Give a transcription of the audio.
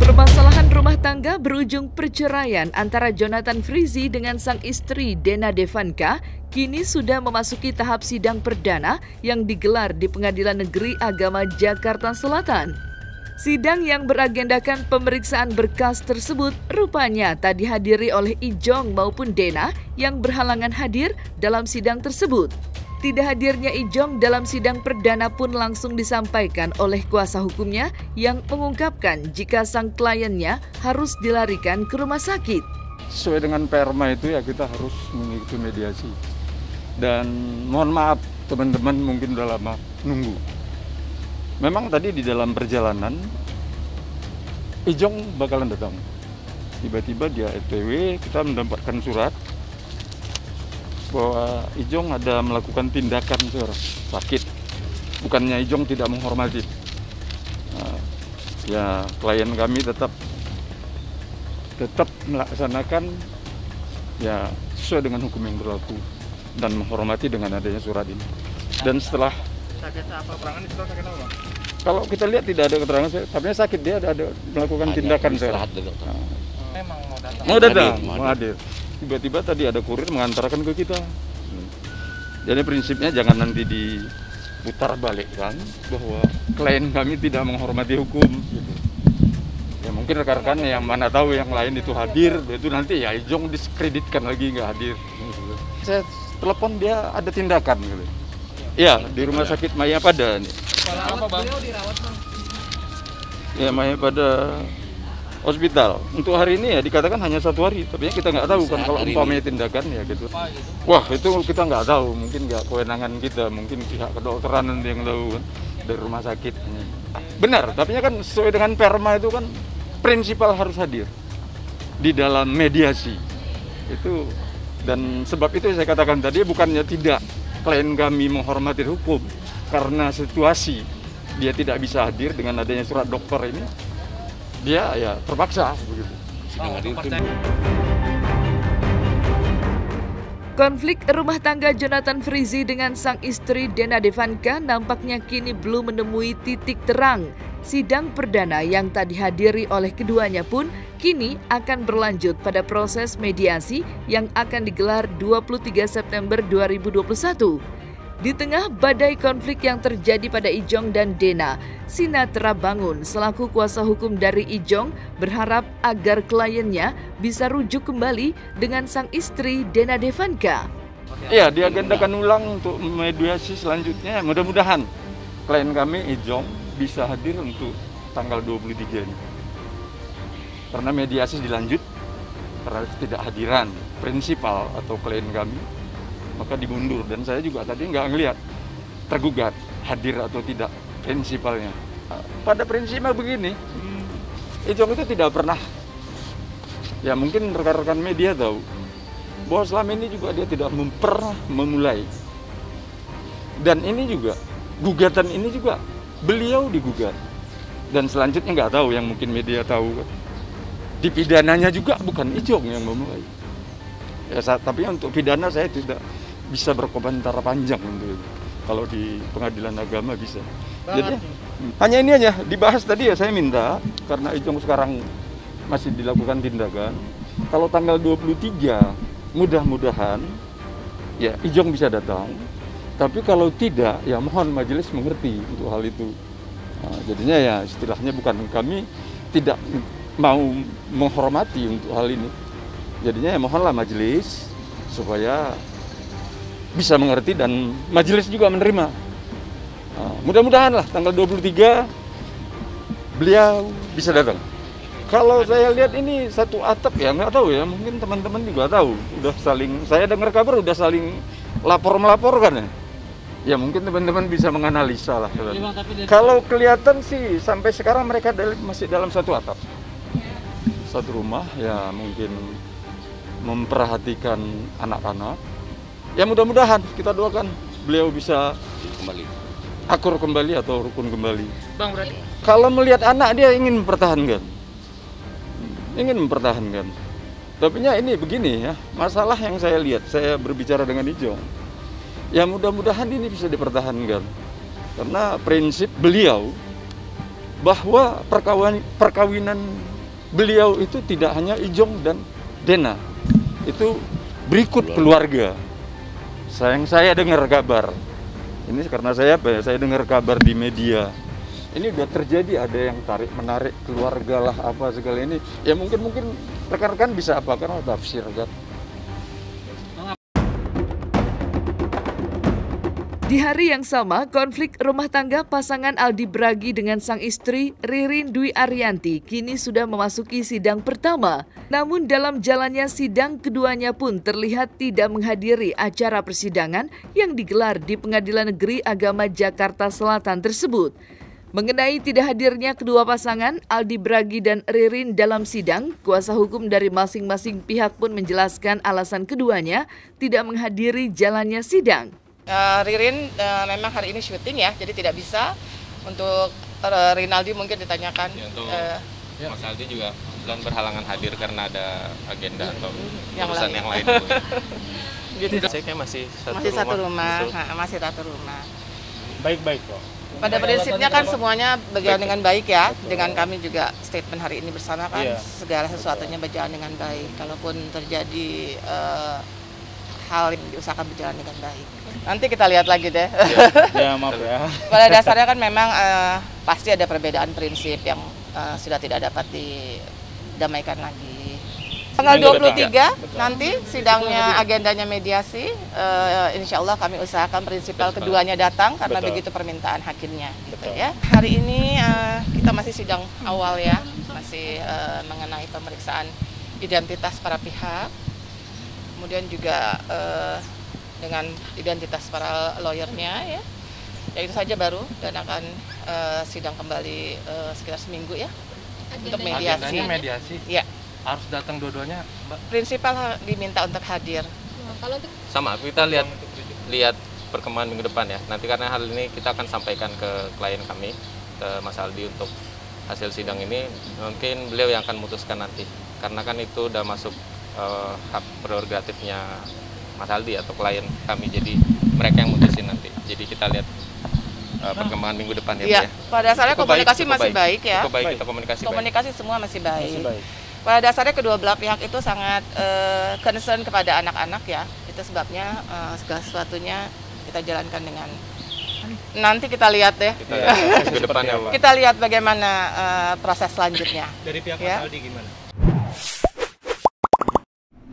Permasalahan rumah tangga berujung perceraian antara Jonathan Frizzy dengan sang istri Dena Devanka kini sudah memasuki tahap sidang perdana yang digelar di Pengadilan Negeri Agama Jakarta Selatan. Sidang yang beragendakan pemeriksaan berkas tersebut rupanya tak dihadiri oleh Ijong maupun Dena yang berhalangan hadir dalam sidang tersebut. Tidak hadirnya Ijong dalam sidang perdana pun langsung disampaikan oleh kuasa hukumnya yang mengungkapkan jika sang kliennya harus dilarikan ke rumah sakit. Sesuai dengan perma itu ya kita harus mengikuti mediasi. Dan mohon maaf teman-teman mungkin udah lama nunggu. Memang tadi di dalam perjalanan Ijong bakalan datang. Tiba-tiba dia ETW, kita mendapatkan surat bahwa Ijong ada melakukan tindakan sakit. Bukannya Ijong tidak menghormati. Ya klien kami tetap melaksanakan ya sesuai dengan hukum yang berlaku dan menghormati dengan adanya surat ini. Dan setelah sakit apa perangan itu sakit apa? Kalau kita lihat tidak ada keterangan, tapi sakit dia ada melakukan tindakan. Memang mau datang, mau hadir. Tiba-tiba tadi ada kurir mengantarkan ke kita. Jadi prinsipnya jangan nanti diputar balikkan bahwa klien kami tidak menghormati hukum. Gitu. Ya mungkin rekan-rekan yang mana tahu yang lain itu hadir, itu nanti ya Ijong diskreditkan lagi nggak hadir. Saya telepon dia ada tindakan. Gitu. Ya di rumah sakit Mayapada. Apa bang? Ya Mayapada Hospital. Untuk hari ini ya dikatakan hanya 1 hari, tapi kita nggak tahu kan kalau umpamanya tindakan ya gitu. Wah itu kita nggak tahu, mungkin nggak kewenangan kita, mungkin pihak kedokteran nanti yang tahu kan dari rumah sakit. Benar, tapi kan sesuai dengan perma itu kan prinsipal harus hadir di dalam mediasi itu. Dan sebab itu saya katakan tadi bukannya tidak klien kami menghormati hukum karena situasi dia tidak bisa hadir dengan adanya surat dokter ini. Dia ya terpaksa begitu. Konflik rumah tangga Jonathan Frizzy dengan sang istri Dena Devanka nampaknya kini belum menemui titik terang. Sidang perdana yang tak dihadiri oleh keduanya pun kini akan berlanjut pada proses mediasi yang akan digelar 23 September 2021. Di tengah badai konflik yang terjadi pada Ijong dan Dena, Sinatra Bangun selaku kuasa hukum dari Ijong berharap agar kliennya bisa rujuk kembali dengan sang istri Dena Devanka. Iya, diagendakan ulang untuk mediasi selanjutnya. Mudah-mudahan klien kami Ijong bisa hadir untuk tanggal 23 ini. Karena mediasi dilanjut, karena ketidakhadiran prinsipal atau klien kami, maka dimundur. Dan saya juga tadi nggak ngelihat tergugat hadir atau tidak prinsipalnya. Pada prinsipnya begini, Ijong itu tidak pernah, ya mungkin rekan-rekan media tahu, bahwa selama ini juga dia tidak pernah memulai. Dan ini juga, gugatan ini juga beliau digugat. Dan selanjutnya nggak tahu, yang mungkin media tahu, di pidananya juga bukan Ijong yang memulai. Ya, tapi untuk pidana saya tidak bisa berkomentar panjang untuk itu. Kalau di pengadilan agama bisa. Jadi hanya ini aja dibahas tadi ya, saya minta karena Ijong sekarang masih dilakukan tindakan. Kalau tanggal 23 mudah-mudahan ya Ijong bisa datang. Tapi kalau tidak ya mohon majelis mengerti untuk hal itu. Nah, jadinya ya istilahnya bukan kami tidak mau menghormati untuk hal ini. Jadinya ya mohonlah majelis supaya bisa mengerti dan majelis juga menerima. Nah, mudah-mudahan lah tanggal 23 beliau bisa datang. Kalau saya lihat ini satu atap ya nggak tahu ya, mungkin teman-teman juga tahu. Udah saling, saya dengar kabar udah saling lapor-melaporkan ya. Ya mungkin teman-teman bisa menganalisa lah. Kalau kelihatan sih sampai sekarang mereka masih dalam satu atap. Satu rumah ya mungkin memperhatikan anak-anak. Ya mudah-mudahan kita doakan beliau bisa kembali akur kembali atau rukun kembali. Bang berarti kalau melihat anak dia ingin mempertahankan. Tapi ini begini ya, masalah yang saya lihat, saya berbicara dengan Ijong. Ya mudah-mudahan ini bisa dipertahankan. Karena prinsip beliau bahwa perkawinan beliau itu tidak hanya Ijong dan Dena. Itu berikut keluarga. Saya dengar kabar. Ini karena saya dengar kabar di media. Ini udah terjadi, ada yang tarik-menarik keluarga lah apa segala ini. Ya mungkin rekan-rekan bisa apakan tafsir kan. Di hari yang sama, konflik rumah tangga pasangan Aldi Bragi dengan sang istri Ririn Dwi Ariyanti kini sudah memasuki sidang pertama. Namun dalam jalannya sidang, keduanya pun terlihat tidak menghadiri acara persidangan yang digelar di Pengadilan Negeri Agama Jakarta Selatan tersebut. Mengenai tidak hadirnya kedua pasangan, Aldi Bragi dan Ririn dalam sidang, kuasa hukum dari masing-masing pihak pun menjelaskan alasan keduanya tidak menghadiri jalannya sidang. Ririn memang hari ini syuting ya, jadi tidak bisa. Untuk Rinaldi mungkin ditanyakan. Ya, untuk Mas Aldi juga dan berhalangan hadir karena ada agenda atau urusan yang lain. Gitu. Saya kayak masih satu rumah. Masih satu rumah. Baik-baik kok. Pada prinsipnya kan semuanya berjalan dengan baik ya. Dengan kami juga statement hari ini bersama kan segala sesuatunya berjalan dengan baik. Kalaupun terjadi hal yang diusahakan berjalan dengan baik. Nanti kita lihat lagi deh. Ya maaf ya. Pada dasarnya kan memang pasti ada perbedaan prinsip yang sudah tidak dapat didamaikan lagi. Tanggal 23 nanti sidangnya, agendanya mediasi. Insya Allah kami usahakan prinsipal keduanya datang karena begitu permintaan hakimnya. Gitu ya. Hari ini kita masih sidang awal ya, masih mengenai pemeriksaan identitas para pihak. Kemudian juga dengan identitas para lawyernya ya. Ya itu saja baru dan akan sidang kembali sekitar seminggu ya. Untuk mediasi. Agendanya mediasi. Ya. Harus datang dua-duanya, Mbak. Prinsipal diminta untuk hadir. Sama, kita lihat perkembangan minggu depan ya. Nanti karena hal ini kita akan sampaikan ke klien kami, ke Mas Aldi untuk hasil sidang ini. Mungkin beliau yang akan memutuskan nanti. Karena kan itu udah masuk hak prerogatifnya Mas Aldi atau klien kami, jadi mereka yang mutusin nanti. Jadi kita lihat perkembangan minggu depan ya. Pada dasarnya komunikasi masih baik ya. Cukup baik kita komunikasi semua masih baik. Pada dasarnya kedua belah pihak itu sangat concern kepada anak-anak ya. Itu sebabnya segala sesuatunya kita jalankan dengan nanti kita lihat deh. Kita lihat ke depan ya, Pak. Kita lihat bagaimana proses selanjutnya. Dari pihak ya. Mas Aldi gimana?